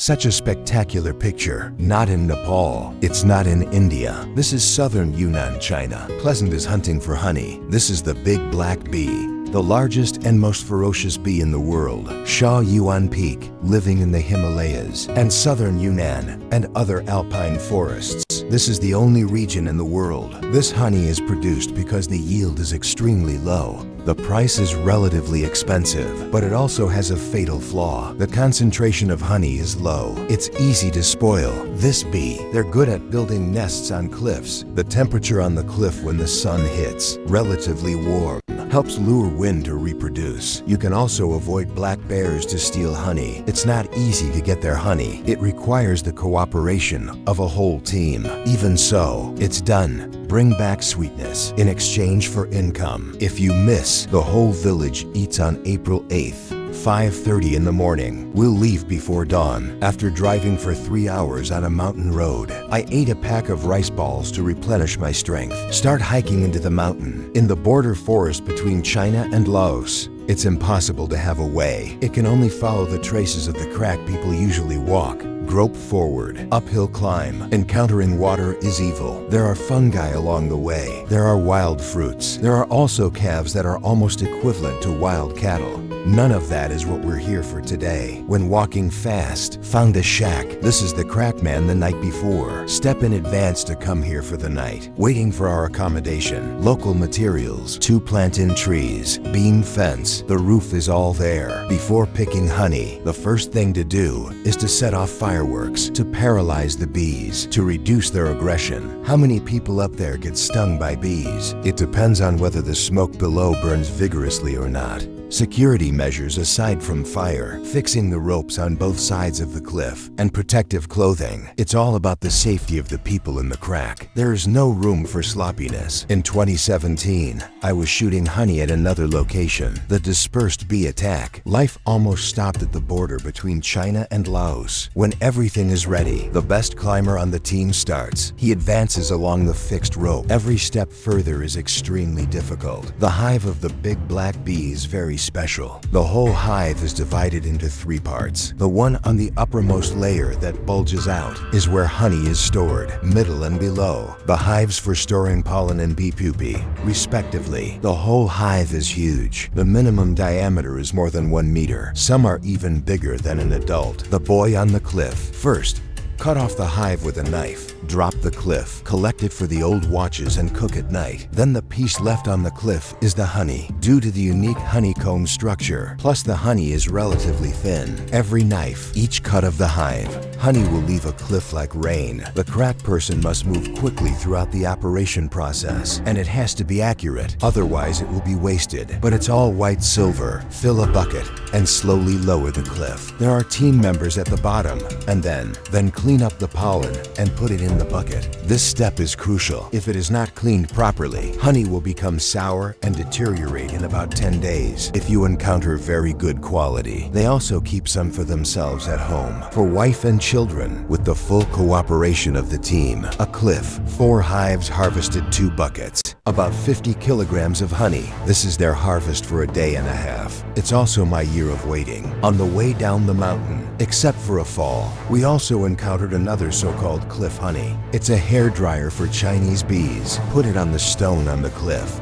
Such a spectacular picture. Not in Nepal. It's not in India. This is southern Yunnan, China. Pleasant as hunting for honey. This is the big black bee, the largest and most ferocious bee in the world. Sha Yuan Peak, living in the Himalayas and southern Yunnan and other alpine forests. This is the only region in the world. This honey is produced because the yield is extremely low. The price is relatively expensive, but it also has a fatal flaw. The concentration of honey is low. It's easy to spoil. This bee, they're good at building nests on cliffs. The temperature on the cliff when the sun hits, relatively warm, helps lure wind to reproduce. You can also avoid black bears to steal honey. It's not easy to get their honey. It requires the cooperation of a whole team. Even so, it's done. Bring back sweetness in exchange for income. If you miss, the whole village eats on April 8th. 5:30 in the morning. We'll leave before dawn. After driving for 3 hours on a mountain road, I ate a pack of rice balls to replenish my strength. Start hiking into the mountain. In the border forest between China and Laos, it's impossible to have a way. It can only follow the traces of the crack people usually walk. Grope forward, uphill climb. Encountering water is evil. There are fungi along the way. There are wild fruits. There are also calves that are almost equivalent to wild cattle. None of that is what we're here for today. When walking fast, found a shack. This is the crack man the night before. Step in advance to come here for the night. Waiting for our accommodation. Local materials, 2 plant-in trees, beam fence. The roof is all there. Before picking honey, the first thing to do is to set off fireworks to paralyze the bees, to reduce their aggression. How many people up there get stung by bees? It depends on whether the smoke below burns vigorously or not. Security measures aside from fire, fixing the ropes on both sides of the cliff, and protective clothing. It's all about the safety of the people in the crack. There is no room for sloppiness. In 2017, I was shooting honey at another location. The dispersed bee attack. Life almost stopped at the border between China and Laos. When everything is ready, the best climber on the team starts. He advances along the fixed rope. Every step further is extremely difficult. The hive of the big black bee is very special. The whole hive is divided into 3 parts. The one on the uppermost layer that bulges out is where honey is stored, middle and below. The hives for storing pollen and bee pupae, respectively. The whole hive is huge. The minimum diameter is more than 1 meter. Some are even bigger than an adult. The boy on the cliff. First, cut off the hive with a knife. Drop the cliff, collect it for the old watches and cook at night. Then the piece left on the cliff is the honey. Due to the unique honeycomb structure, plus the honey is relatively thin. Every knife, each cut of the hive, honey will leave a cliff like rain. The crack person must move quickly throughout the operation process, and it has to be accurate, otherwise it will be wasted. But it's all white silver. Fill a bucket and slowly lower the cliff. There are team members at the bottom, and then clean up the pollen and put it in the bucket. This step is crucial. If it is not cleaned properly, honey will become sour and deteriorate in about 10 days if you encounter very good quality. They also keep some for themselves at home, for wife and children, with the full cooperation of the team. A cliff, 4 hives harvested 2 buckets. About 50 kilograms of honey. This is their harvest for a day and a half. It's also my year of waiting. On the way down the mountain, except for a fall, we also encountered another so-called cliff honey. It's a hairdryer for Chinese bees. Put it on the stone on the cliff.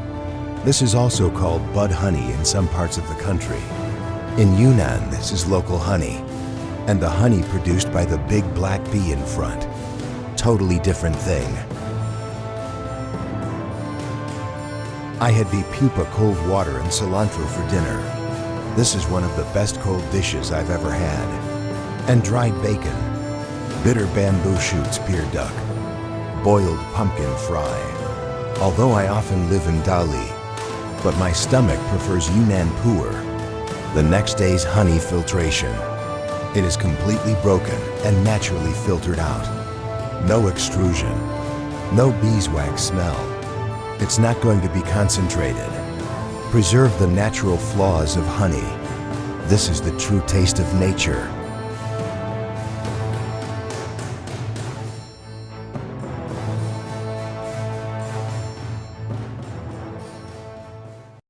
This is also called bud honey in some parts of the country. In Yunnan, this is local honey, and the honey produced by the big black bee in front. Totally different thing. I had beet pupa cold water and cilantro for dinner. This is one of the best cold dishes I've ever had. And dried bacon, bitter bamboo shoots pear duck, boiled pumpkin fry. Although I often live in Dali, but my stomach prefers Yunnan pu'er, the next day's honey filtration. It is completely broken and naturally filtered out. No extrusion, no beeswax smell. It's not going to be concentrated. Preserve the natural flaws of honey. This is the true taste of nature.